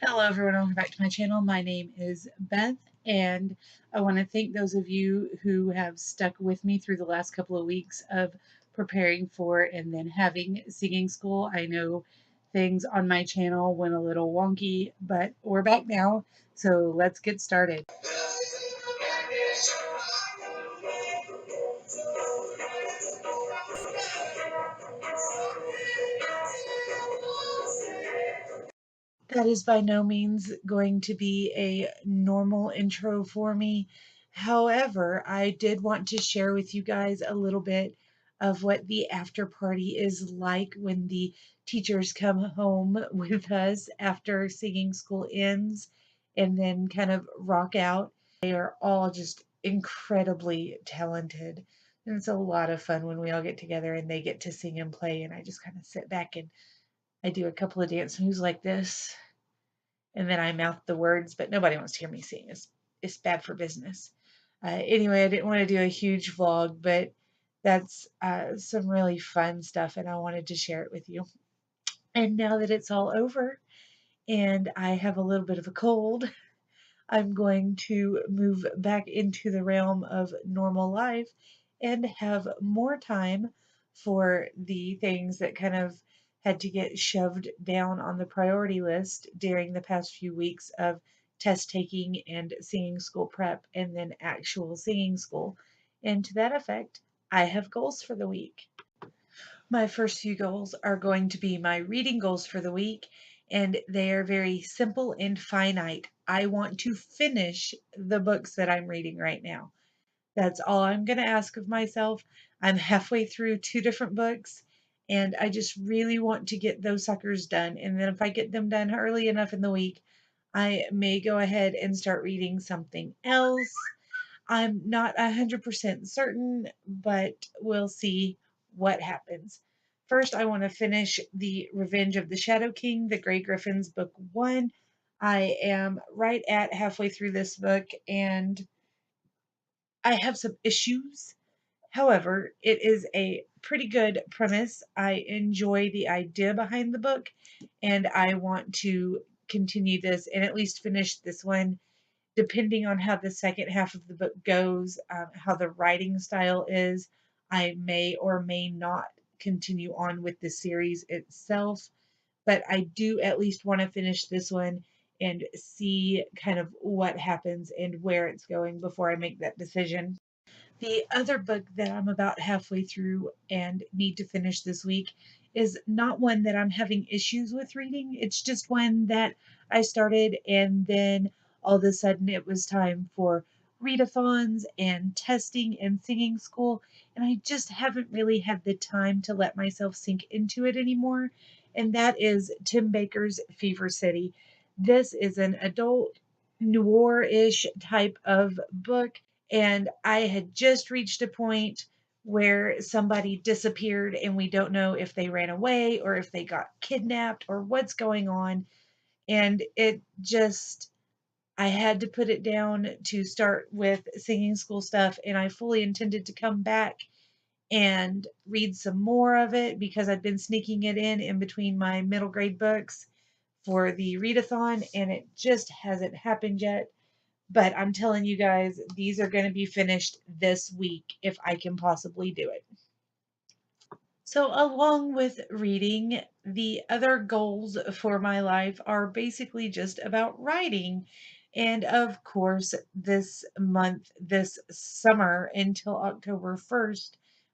Hello everyone, welcome back to my channel. My name is Beth, and I want to thank those of you who have stuck with me through the last couple of weeks of preparing for and then having singing school. I know things on my channel went a little wonky, but we're back now, so let's get started. That is by no means going to be a normal intro for me. However, I did want to share with you guys a little bit of what the after party is like when the teachers come home with us after singing school ends and then kind of rock out. They are all just incredibly talented. And it's a lot of fun when we all get together and they get to sing and play, and I just kind of sit back and I do a couple of dance moves like this, and then I mouth the words, but nobody wants to hear me sing. It's bad for business. Anyway, I didn't want to do a huge vlog, but that's some really fun stuff, and I wanted to share it with you. And now that it's all over, and I have a little bit of a cold, I'm going to move back into the realm of normal life and have more time for the things that kind of had to get shoved down on the priority list during the past few weeks of test taking and singing school prep and then actual singing school. And to that effect, I have goals for the week. My first few goals are going to be my reading goals for the week, and they are very simple and finite. I want to finish the books that I'm reading right now. That's all I'm going to ask of myself. I'm halfway through two different books, and I just really want to get those suckers done. And then if I get them done early enough in the week, I may go ahead and start reading something else. I'm not 100% certain, but we'll see what happens. First, I want to finish The Revenge of the Shadow King, the Grey Griffins, book one. I am right at halfway through this book and I have some issues. However, it is a pretty good premise. I enjoy the idea behind the book and I want to continue this and at least finish this one, depending on how the second half of the book goes, how the writing style is. I may or may not continue on with the series itself, but I do at least want to finish this one and see kind of what happens and where it's going before I make that decision. The other book that I'm about halfway through and need to finish this week is not one that I'm having issues with reading. It's just one that I started and then all of a sudden it was time for readathons and testing and singing school, and I just haven't really had the time to let myself sink into it anymore. And that is Tim Baker's Fever City. This is an adult noir-ish type of book, and I had just reached a point where somebody disappeared and we don't know if they ran away or if they got kidnapped or what's going on. And it just, I had to put it down to start with singing school stuff. And I fully intended to come back and read some more of it because I'd been sneaking it in between my middle grade books for the readathon, and it just hasn't happened yet. But I'm telling you guys, these are going to be finished this week if I can possibly do it. So, along with reading, the other goals for my life are basically just about writing. And of course, this month, this summer until October 1st,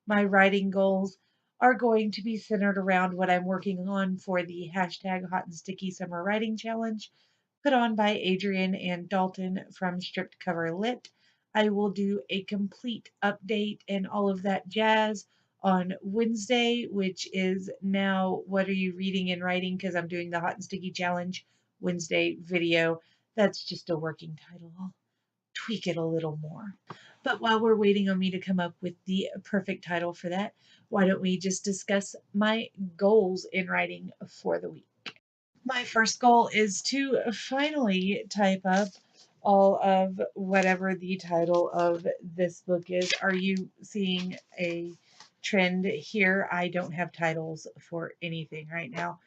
my writing goals are going to be centered around what I'm working on for the hashtag Hot and Sticky Summer Writing Challenge, put on by Adrian and Dalton from Strict Cover Lit. I will do a complete update and all of that jazz on Wednesday, which is now What Are You Reading and Writing? Because I'm doing the Hot and Sticky Challenge Wednesday video. That's just a working title. I'll tweak it a little more. But while we're waiting on me to come up with the perfect title for that, why don't we just discuss my goals in writing for the week? My first goal is to finally type up all of whatever the title of this book is. Are you seeing a trend here? I don't have titles for anything right now,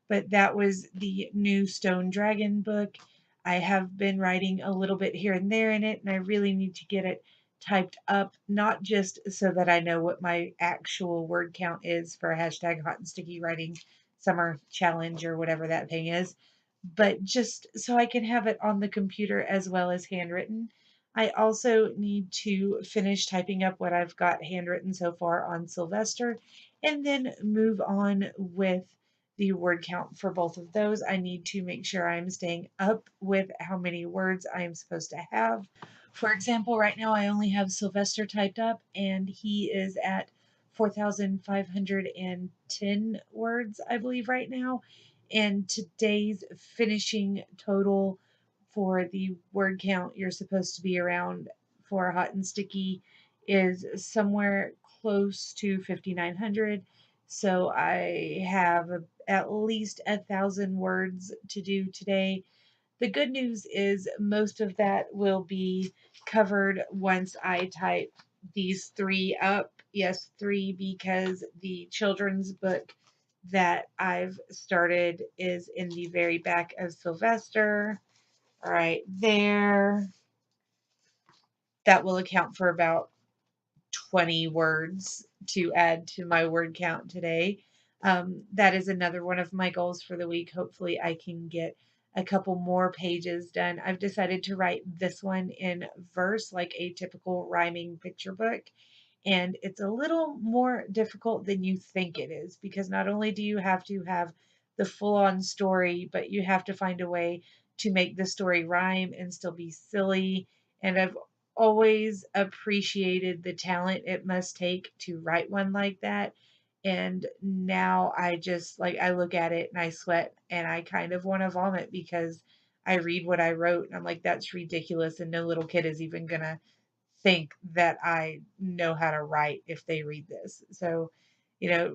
but that was the new Stone Dragon book. I have been writing a little bit here and there in it, and I really need to get it typed up, not just so that I know what my actual word count is for hashtag hot and sticky writing summer challenge or whatever that thing is, but just so I can have it on the computer as well as handwritten. I also need to finish typing up what I've got handwritten so far on Sylvester and then move on with the word count for both of those. I need to make sure I'm staying up with how many words I am supposed to have. For example, right now I only have Sylvester typed up and he is at 4,510 words, I believe, right now. And today's finishing total for the word count you're supposed to be around for hot and sticky is somewhere close to 5,900. So I have at least 1,000 words to do today. The good news is most of that will be covered once I type these three up. Yes, three, because the children's book that I've started is in the very back of Sylvester, right there. That will account for about 20 words to add to my word count today. That is another one of my goals for the week. Hopefully, I can get a couple more pages done. I've decided to write this one in verse, like a typical rhyming picture book. And it's a little more difficult than you think it is because not only do you have to have the full on story, but you have to find a way to make the story rhyme and still be silly. And I've always appreciated the talent it must take to write one like that. And now I just like, I look at it and I sweat and I kind of want to vomit because I read what I wrote and I'm like, that's ridiculous. And no little kid is even going to think that I know how to write if they read this. So,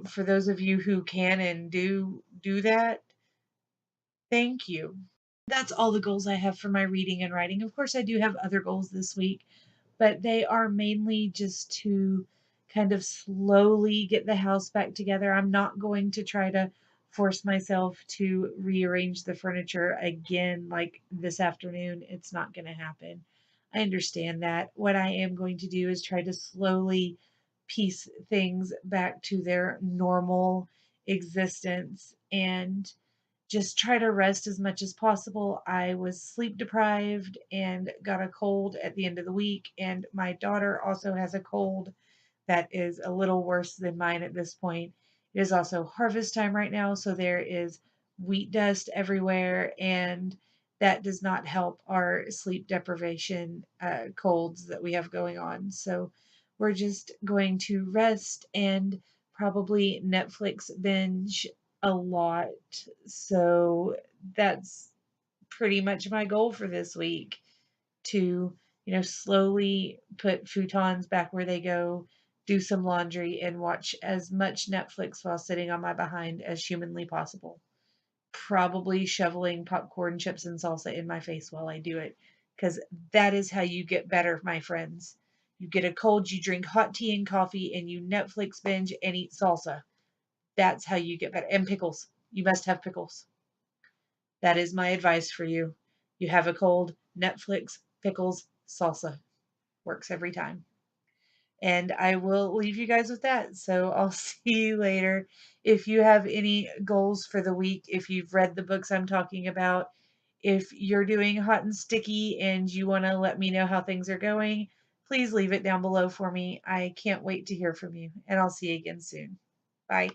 for those of you who can and do that, thank you. That's all the goals I have for my reading and writing. Of course, I do have other goals this week, but they are mainly just to kind of slowly get the house back together. I'm not going to try to force myself to rearrange the furniture again like this afternoon. It's not going to happen. I understand that. What I am going to do is try to slowly piece things back to their normal existence and just try to rest as much as possible. I was sleep deprived and got a cold at the end of the week, and my daughter also has a cold that is a little worse than mine at this point. It is also harvest time right now, so there is wheat dust everywhere, and that does not help our sleep deprivation colds that we have going on. So we're just going to rest and probably Netflix binge a lot. So that's pretty much my goal for this week to, slowly put futons back where they go, do some laundry, and watch as much Netflix while sitting on my behind as humanly possible. Probably shoveling popcorn, chips, and salsa in my face while I do it, because that is how you get better, my friends. You get a cold, you drink hot tea and coffee, and you Netflix binge and eat salsa. That's how you get better. And pickles. You must have pickles. That is my advice for you. You have a cold, Netflix, pickles, salsa. Works every time. And I will leave you guys with that. So I'll see you later. If you have any goals for the week, if you've read the books I'm talking about, if you're doing hot and sticky and you want to let me know how things are going, please leave it down below for me. I can't wait to hear from you. And I'll see you again soon. Bye.